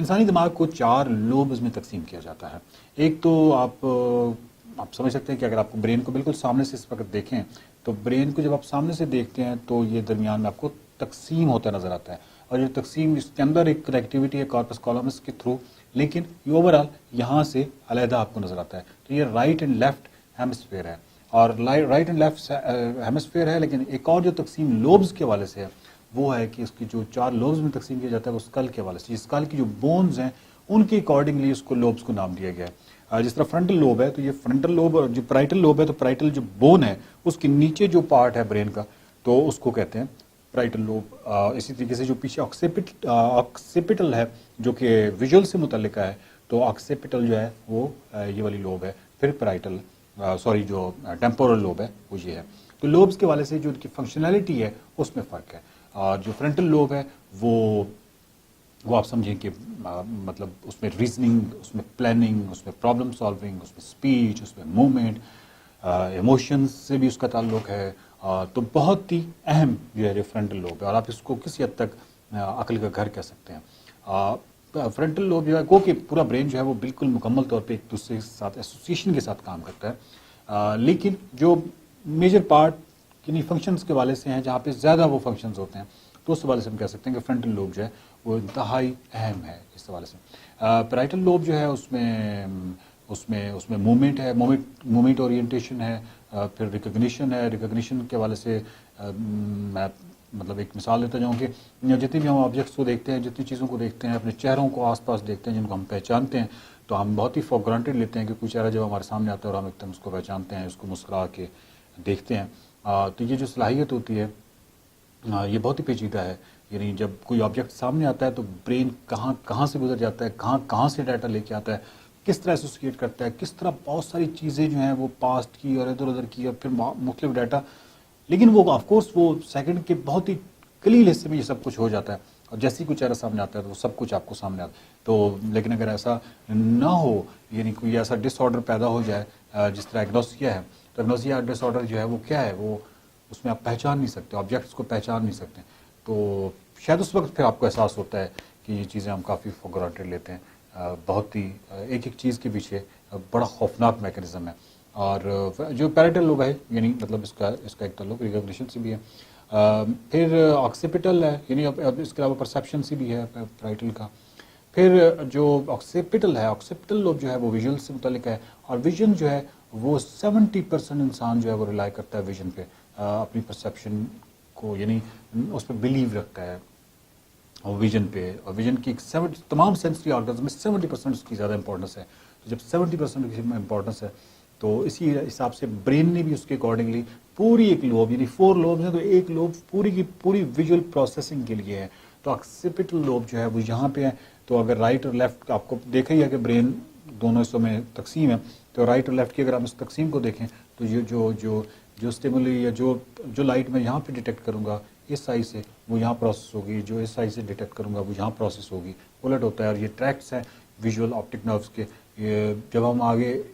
इंसानी दिमाग को 4 लोब्स में तकसीम किया जाता है। एक तो आप समझ सकते हैं कि अगर आपको ब्रेन को बिल्कुल सामने से इस वक्त देखें तो ब्रेन को जब आप सामने से देखते हैं तो ये दरमियान में आपको तकसीम होता नज़र आता है, और ये तकसीम इसके अंदर एक कनेक्टिविटी है कॉर्पस कॉलोमस के थ्रू, लेकिन ये ओवरऑल यहाँ से अलहदा आपको नज़र आता है। तो ये राइट एंड लेफ्ट हेमिस्फीयर है, और राइट एंड लेफ्ट हेमिस्फीयर है, लेकिन एक और जो तकसीम लोब्स के हवाले से है वो है कि उसकी जो 4 लोब्स में तकसीम किया जाता है वो स्कल के हवाले से। स्कल की जो बोन्स हैं उनके अकॉर्डिंगली उसको लोब्स को नाम दिया गया है। जिस तरह फ्रंटल लोब है तो ये फ्रंटल लोब, और जो पैराइटल लोब है तो पैराइटल जो बोन है उसके नीचे जो पार्ट है ब्रेन का तो उसको कहते हैं पैराइटल लोब। इसी तरीके से जो पीछे ऑक्सीपिटल है जो कि विजुअल से मुतल्लिक है, तो ऑक्सीपिटल जो है वो ये वाली लोब है। फिर पैराइटल जो टेम्पोरल लोब है वो ये है। तो लोब्स के वाले से जो उनकी फंक्शनैलिटी है उसमें फ़र्क है। और जो फ्रंटल लोब है वो आप समझें कि मतलब उसमें रीजनिंग, उसमें प्लानिंग, उसमें प्रॉब्लम सॉल्विंग, उसमें स्पीच, उसमें मूवमेंट, इमोशंस से भी उसका ताल्लुक है। तो बहुत ही अहम जो है फ्रंटल लोब है, और आप इसको किसी हद तक अक्ल का घर कह सकते हैं। फ्रंटल लोब जो है को कि पूरा ब्रेन जो है वो बिल्कुल मुकम्मल तौर पे एक दूसरे के साथ एसोसिएशन के साथ काम करता है, लेकिन जो मेजर पार्ट किन्हीं फंक्शंस के वाले से हैं जहाँ पे ज़्यादा वो फंक्शंस होते हैं, तो उस हवाले से हम कह सकते हैं कि फ्रंटल लोब जो है वो इंतहाई अहम है इस हवाले से। पैराइटल लोब जो है उसमें मूवमेंट है, मूवमेंट ओरिएंटेशन है, फिर रिकग्निशन है। रिकग्निशन के हवाले से मैं मतलब एक मिसाल देता जाऊँ कि जितनी भी हम ऑब्जेक्ट्स को देखते हैं, जितनी चीज़ों को देखते हैं, अपने चेहरों को आसपास देखते हैं जिनको हम पहचानते हैं, तो हम बहुत ही फॉर ग्रांटेड लेते हैं कि कोई चेहरा जब हमारे सामने आता है और हम एकदम उसको पहचानते हैं, उसको मुस्कुरा के देखते हैं। तो ये जो सलाहियत होती है ये बहुत ही पेचीदा है। यानी जब कोई ऑब्जेक्ट सामने आता है तो ब्रेन कहाँ से गुजर जाता है, कहाँ से डाटा लेके आता है, किस तरह एसोसिएट करता है, किस तरह बहुत सारी चीज़ें जो हैं वो पास्ट की और इधर उधर की और फिर मुख्तलिफ डाटा, लेकिन वो ऑफकोर्स वो सेकंड के बहुत ही कलील हिस्से में ये सब कुछ हो जाता है, और जैसे ही कोई चेहरा सामने आता है तो वो सब कुछ आपको सामने आता है। तो लेकिन अगर ऐसा ना हो, यानी कोई ऐसा डिसऑर्डर पैदा हो जाए जिस तरह एग्नोसिया है, तो एग्नोसिया डिसऑर्डर जो है वो क्या है, वो उसमें आप पहचान नहीं सकते, ऑब्जेक्ट्स को पहचान नहीं सकते। तो शायद उस वक्त फिर आपको एहसास होता है कि ये चीज़ें हम काफ़ी फॉर ग्रांटेड लेते हैं। बहुत ही एक चीज़ के पीछे बड़ा खौफनाक मैकेनिज्म है। और जो पैराइटल लोब है यानी मतलब इसका एक ताल्लुक रिकग्निशन से भी है। फिर ऑक्सीपिटल है, यानी अब इसके अलावा परसेप्शन से भी है पैराइटल का। फिर जो ऑक्सीपिटल है, ऑक्सीपिटल लोब जो है वो विजुअल से मुतल्लिक है, और विजन जो है वो 70% इंसान जो है वो रिलाई करता है विजन पे, अपनी परसेप्शन को, यानी उस पर बिलीव रखता है और विजन पे। और विजन की तमाम सेंसरी ऑर्गन्स में 70% उसकी ज़्यादा इंपॉर्टेंस है। तो जब 70% की इंपॉर्टेंस है तो इसी हिसाब से ब्रेन ने भी उसके अकॉर्डिंगली पूरी एक लोब, यानी 4 लोब्स हैं तो एक लोब पूरी की पूरी विजुअल प्रोसेसिंग के लिए है। तो ऑक्सीपिटल लोब जो है वो यहाँ पे है। तो अगर राइट और लेफ्ट आपको देखा ही है कि ब्रेन दोनों हिस्सों में तकसीम है, तो राइट और लेफ्ट की अगर हम इस तकसीम को देखें तो ये जो स्टिमुली या जो लाइट मैं यहाँ पे डिटेक्ट करूँगा इस साइड से वो यहाँ प्रोसेस होगी, जो इस साइड से डिटेक्ट करूँगा वो यहाँ प्रोसेस होगी, उलट होता है। और ये ट्रैक्ट्स हैं विजुअल ऑप्टिक नर्व्स के। जब हम आगे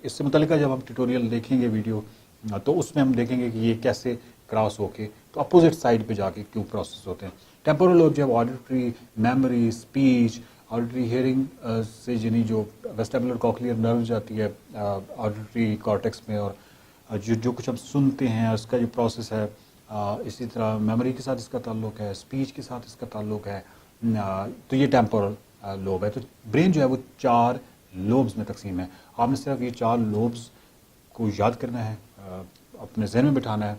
इससे मुतल्लिका जब हम ट्यूटोरियल देखेंगे वीडियो, तो उसमें हम देखेंगे कि ये कैसे क्रॉस होके तो अपोजिट साइड पे जाके क्यों प्रोसेस होते हैं। टेम्पोरल लोब जब auditory, memory, speech, auditory hearing से यानी जो वेस्टिबुलर कॉक्लियर नर्व जाती है ऑडिटरी कॉर्टेक्स में, और जो कुछ हम सुनते हैं उसका जो प्रोसेस है, इसी तरह मेमोरी के साथ इसका ताल्लुक है, स्पीच के साथ इसका ताल्लुक है। तो ये टेम्पोरल लोब है। तो ब्रेन जो है वो 4 लोब्स में तकसीम है। आपने सिर्फ ये 4 लोब्स को याद करना है, अपने जहन में बिठाना है,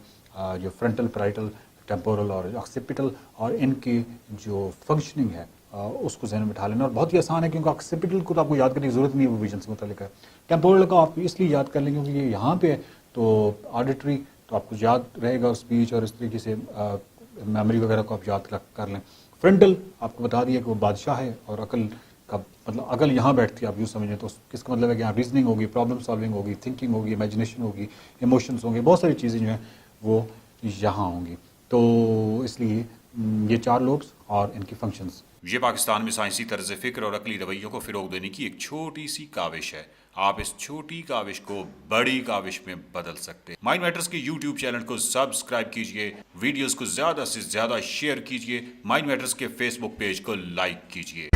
जो फ्रंटल, पैराइटल, टेम्पोरल और ऑक्सीपिटल, और इनकी जो फंक्शनिंग है उसको जहन में बिठा लेना। और बहुत ही आसान है क्योंकि ऑक्सीपिटल को तो आपको याद करने की ज़रूरत नहीं है, वो विजन से मुतल्लिक है। टेम्पोरल का आप इसलिए याद कर लेंगे क्योंकि ये यहाँ पे है, तो ऑडिटरी तो आपको याद रहेगा, स्पीच और इस तरीके से मेमोरी वगैरह को आप याद कर लें। फ्रंटल आपको बता दिया कि वो बादशाह है, और अकल का मतलब अकल यहाँ बैठती है, आप यूँ समझें तो किसका मतलब है कि यहाँ रीजनिंग होगी, प्रॉब्लम सॉल्विंग होगी, थिंकिंग होगी, इमेजिनेशन होगी, इमोशंस होंगे, बहुत सारी चीज़ें जो हैं वो यहाँ होंगी। तो इसलिए ये 4 लोब्स और इनकी फंक्शंस। ये पाकिस्तान में साइंसी तर्ज फिक्र और अकली रवैयों को फ़रोग देने की एक छोटी सी काविश है। आप इस छोटी काविश को बड़ी काविश में बदल सकते हैं। माइंड मैटर्स के YouTube चैनल को सब्सक्राइब कीजिए, वीडियोस को ज़्यादा से ज़्यादा शेयर कीजिए, माइंड मैटर्स के फेसबुक पेज को लाइक कीजिए।